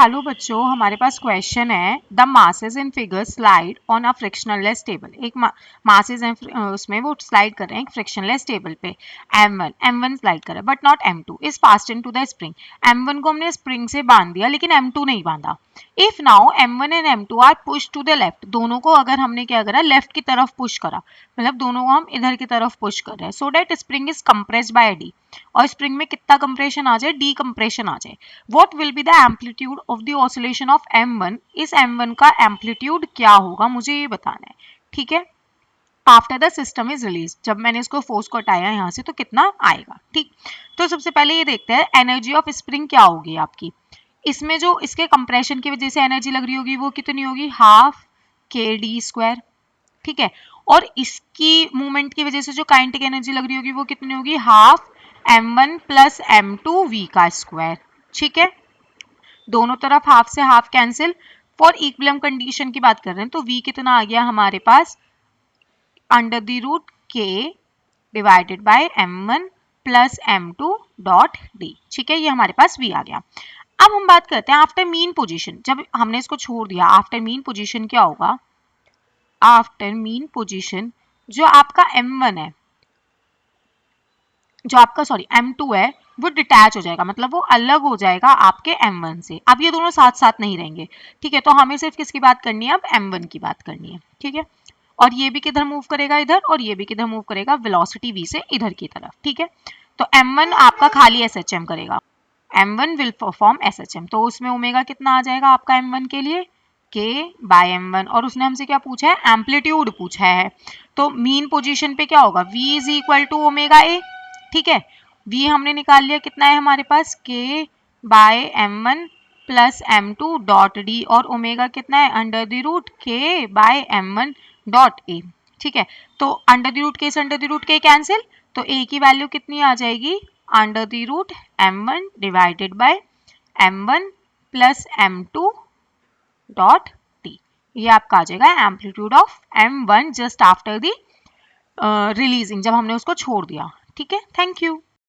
Hello बच्चों, हमारे पास question है the masses in figure slide on a frictionless table. एक मासेस हैं, उसमें वो स्लाइड कर रहे हैं एक फ्रिक्शनलेस टेबल पे। m1 स्लाइड कर रहा है but not m2 is fast in to the spring. m1 को हमने स्प्रिंग से बांध दिया लेकिन m2 नहीं बांधा। If now m1 and m2 are push to the left, दोनों को अगर हमने क्या करा, लेफ्ट की तरफ पुश करा, मतलब दोनों को हम इधर की तरफ पुश कर रहे हैं, so that spring is compressed by d। और स्प्रिंग में कितना कंप्रेशन आ जाए, डी कंप्रेशन आ जाए। What will be the amplitude of the oscillation of m1, इस m1 का एम्पलीट्यूड क्या होगा, मुझे ये बताना है। ठीक है, after the system is release, जब मैंने इसको फोर्स को हटाया यहाँ से तो कितना आएगा। ठीक, तो सबसे पहले ये देखते हैं एनर्जी ऑफ स्प्रिंग क्या होगी आपकी। इसमें जो इसके कंप्रेशन की वजह से एनर्जी लग रही होगी वो कितनी होगी, हाफ के डी स्क्वायर। ठीक है, और इसकी मूवमेंट की वजह से जो काइनेटिक एनर्जी लग रही होगी वो कितनी होगी, half m1 plus m2 v का स्क्वायर। ठीक है, दोनों तरफ हाफ से half cancel. For equilibrium condition की बात कर रहे हैं तो v कितना आ गया हमारे पास, under the root k divided by m1 plus m2 dot d। ठीक है, ये हमारे पास v आ गया। अब हम बात करते हैं आफ्टर मीन पोजीशन, जब हमने इसको छोड़ दिया आफ्टर मीन पोजीशन क्या होगा। आफ्टर मीन पोजीशन जो आपका m1 है, जो आपका m2 है, वो डिटैच हो जाएगा, मतलब वो अलग हो जाएगा आपके m1 से। अब ये दोनों साथ साथ नहीं रहेंगे। ठीक है, तो हमें सिर्फ किसकी बात करनी है, अब m1 की बात करनी है। ठीक है, और ये भी किधर मूव करेगा, इधर, और ये भी किधर मूव करेगा, वेलोसिटी v से इधर की तरफ। ठीक है, तो m1 आपका खाली SHM करेगा, m1 विल परफॉर्म SHM, तो उसमें ओमेगा कितना आ जाएगा आपका m1 के लिए, k बाय m1। और उसने हमसे क्या पूछा है, एम्पलीट्यूड पूछा है। तो मीन पोजीशन पे क्या होगा, v is equal to omega a। ठीक है, v हमने निकाल लिया, कितना है हमारे पास, k by m1 plus m2 dot d, और ओमेगा कितना है, under the root k by m1 dot a। ठीक है, तो अंडर द रूट k से under the root k cancel, तो a की वैल्यू कितनी आ जाएगी, under the root m1 divided by m1 plus m2 dot t. ये आपका आ जाएगा amplitude of m1 just after the releasing, जब हमने उसको छोड़ दिया। ठीक है, थैंक यू।